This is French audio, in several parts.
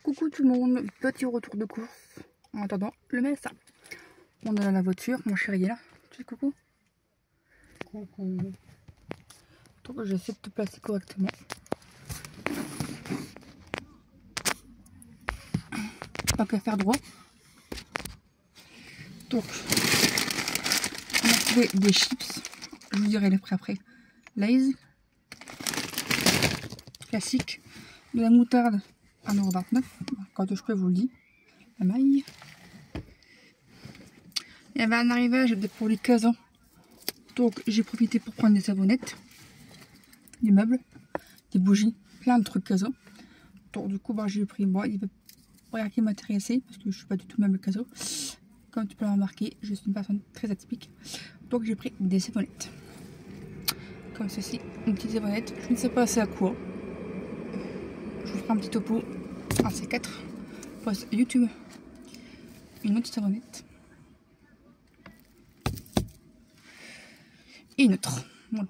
Coucou tout le monde, petit retour de course. En attendant, le ça. On est dans la voiture, mon chéri est là. Tu dis coucou. Coucou. Donc j'essaie de te placer correctement. Pas qu'à faire droit. Donc, on a trouvé des chips. Je vous dirai les prix après. Lay's. Classique. De la moutarde. 1,29 €. Quand je peux vous le dire. La maille. Il y avait un arrivage pour les casans. Donc j'ai profité pour prendre des savonnettes. Des meubles. Des bougies. Plein de trucs casans. Donc du coup j'ai pris moi. Il va rien qui m'intéresser. Parce que je suis pas du tout meuble caso. Comme tu peux le remarquer, je suis une personne très atypique. Donc j'ai pris des savonnettes. Comme ceci. Une petite savonnette. Je ne sais pas c'est à quoi. Je vous ferai un petit topo. Un C4. Post YouTube. Une autre savonnette. Et une autre. Voilà.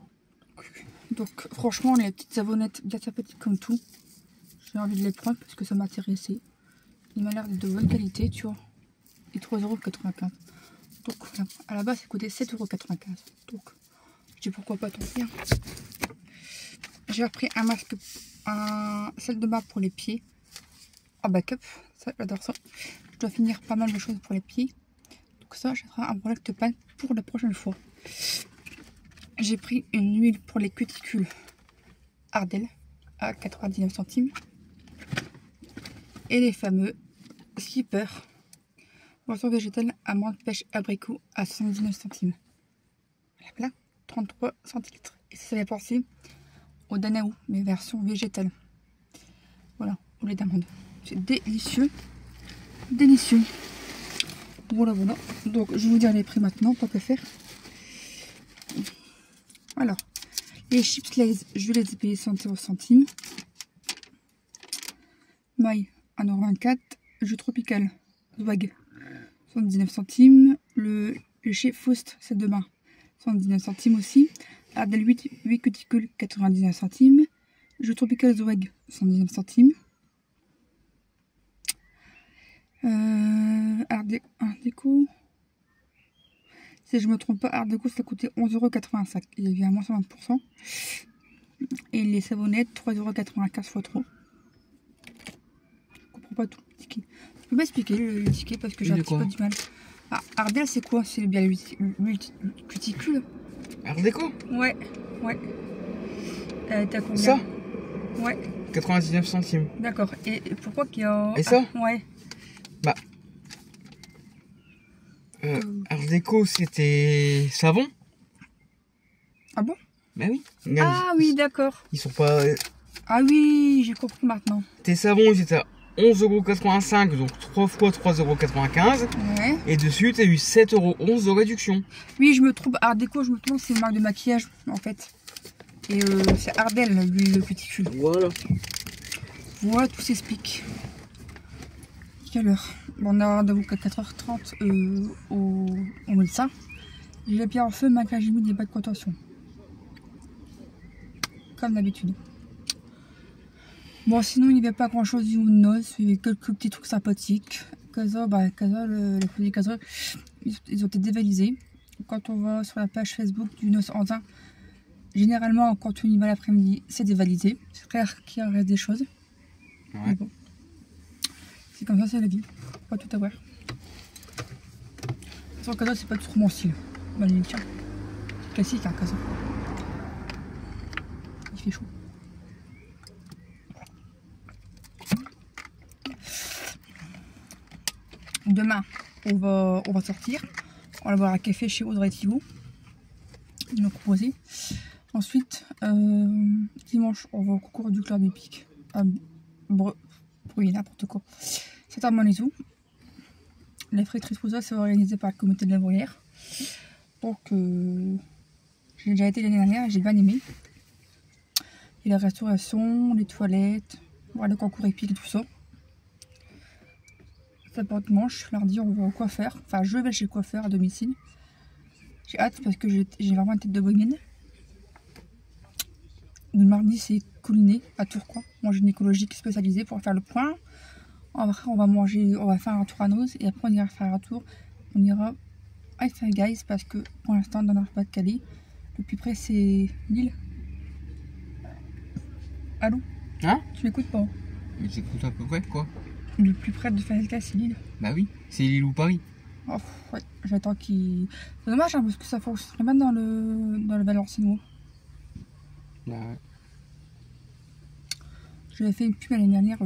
Donc franchement les petites savonnettes bien sympathiques comme tout. J'ai envie de les prendre parce que ça m'a intéressé. Il m'a l'air de bonne qualité, tu vois. Et 3,95 €. Donc à la base ça coûtait 7,95 €. Donc je dis pourquoi pas tant pis. J'ai repris un masque, un sel de bain pour les pieds. En backup. Ça j'adore ça. Je dois finir pas mal de choses pour les pieds. Donc ça je ferai un product pan pour la prochaine fois. J'ai pris une huile pour les cuticules Ardell à 99 centimes. Et les fameux Skipper boisson végétale amande pêche abricot à 79 centimes. Voilà, 33 centilitres. Et ça fait penser au Danaou, mais version végétale. Voilà, au lait d'amande. C'est délicieux. Délicieux. Voilà, voilà. Donc je vais vous dire les prix maintenant, tant que faire. Alors, les chips Lay's, je les ai payés 100 centimes. Maille, 1,24 €. Jus tropical, Zwag, 79 centimes. Le chez Faust, c'est de bain, 79 centimes aussi. Ardell 8 cuticules, 99 centimes. Jus tropical Zwag, 119 centimes. Art déco. Si je me trompe pas, Art déco ça coûtait 11,85 €. Il y avait à moins 50%. Et les savonnettes, 3,95 € fois trop. Je comprends pas tout le ticket. Je peux pas expliquer le ticket parce que j'ai un petit peu du mal. Ah, Ardell c'est quoi? C'est bien le cuticule. Art déco? Ouais, ouais. T'as combien? Ça? Ouais. 99 centimes. D'accord. Et pourquoi qu'il y a... Et ça? Ouais. Bah. Art déco c'était savon. Ah bon? Bah oui. Ah oui, d'accord. Ils sont pas... Ah oui, j'ai compris maintenant. Tes savons ils étaient à 11,85 €, donc 3 fois 3,95 €. Ouais. Et dessus, tu as eu 7,11 € de réduction. Oui, je me trompe. Art déco, je me trompe, c'est une marque de maquillage en fait. Et c'est Ardell, le cuticule. Voilà. Voilà, tout s'explique. Quelle heure? Bon, on a rendez-vous qu'à 4h30 au médecin. J'ai bien en feu, malgré j'ai mis des bas de contention. Comme d'habitude. Bon, sinon, il n'y avait pas grand chose du noce. Il y avait quelques petits trucs sympathiques. Casa, les produits Casa, ils ont été dévalisés. Quand on va sur la page Facebook du Noce Andin, généralement, quand on y va l'après-midi, c'est dévalisé. C'est clair qu'il en reste des choses. Ouais. Bon. C'est comme ça, c'est la vie. Faut pas tout avoir. Sans Casa, c'est pas trop mon style. Bah, tiens. Classique, hein, Casa. Il fait chaud. Demain, on va sortir. On va boire un café chez Audrey Thibault. Ils m'ont proposé. Ensuite, dimanche, on va au concours du club épique. Oui, n'importe quoi. C'est à Montlézou. Les frites pour ça, c'est organisé par le comité de la Bruyère. Donc, j'ai déjà été l'année dernière et j'ai bien aimé. Et la restauration, les toilettes, voilà, le concours épique et tout ça. Ça part dimanche, lundi on va au coiffeur. Enfin je vais chez le coiffeur à domicile. J'ai hâte parce que j'ai vraiment une tête de bohémienne. Le mardi c'est Couliné à Tourcoing, mon gynécologique spécialisé pour faire le point. Après, on va manger, on va faire un tour à Noz et après, on ira faire un tour. On ira à Five Guys parce que pour l'instant, dans notre Pas-de-Calais, le plus près, c'est Lille. Allô? Hein? Tu m'écoutes pas? Mais j'écoute à peu près, quoi. Le plus près de Five Guys, c'est Lille. Bah oui, c'est Lille ou Paris. Oh, ouais, j'attends qu'il... C'est dommage, hein, parce que ça fonctionnerait même dans le Valenciennois. Bah ouais. J'avais fait une pub l'année dernière,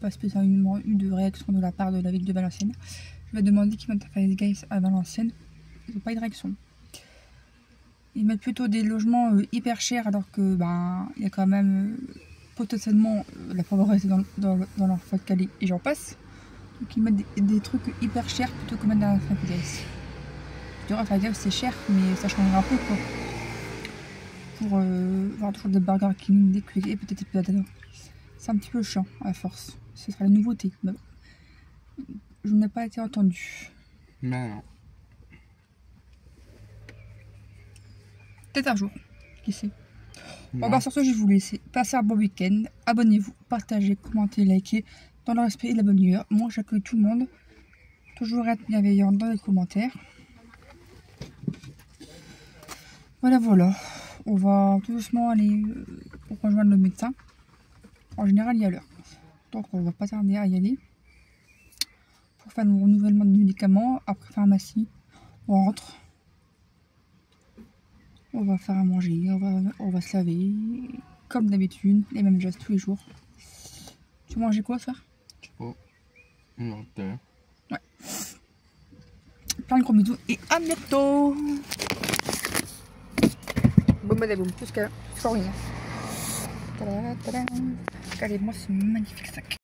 pas spécialement eu de réaction de la part de la ville de Valenciennes. Je vais demander qu'ils mettent Five Guys à Valenciennes. Ils n'ont pas eu de réaction. Ils mettent plutôt des logements hyper chers alors que ben il y a quand même potentiellement la pauvreté dans leur Pas-de-Calais et j'en passe. Donc ils mettent des trucs hyper chers plutôt que mettre dans la Five Guys. Je dirais Five Guys c'est cher mais ça change un peu quoi. Pour voir toujours des Burger King, des Quick et peut-être des patates. C'est un petit peu chiant à force. Ce sera la nouveauté. Mais bon. Je n'ai pas été entendu. Bah non. Peut-être un jour. Qui sait. Non. Bon bah sur ce je vais vous laisser. Passez un bon week-end. Abonnez-vous, partagez, commentez, likez. Dans le respect et la bonne humeur. Moi j'accueille tout le monde. Toujours être bienveillant dans les commentaires. Voilà. On va tout doucement aller rejoindre le médecin. En général, il y a l'heure. Donc, on va pas tarder à y aller. Pour faire le renouvellement de médicaments. Après, pharmacie. On rentre. On va faire à manger. On va se laver. Comme d'habitude. Les mêmes gestes tous les jours. Tu manges quoi, ça? Je sais pas. Non, t'as... Ouais. Plein de gros bisous. Et à bientôt. Bon, badaboum. Jusqu'à rien. Tada, tada. Regardez-moi ce magnifique sac.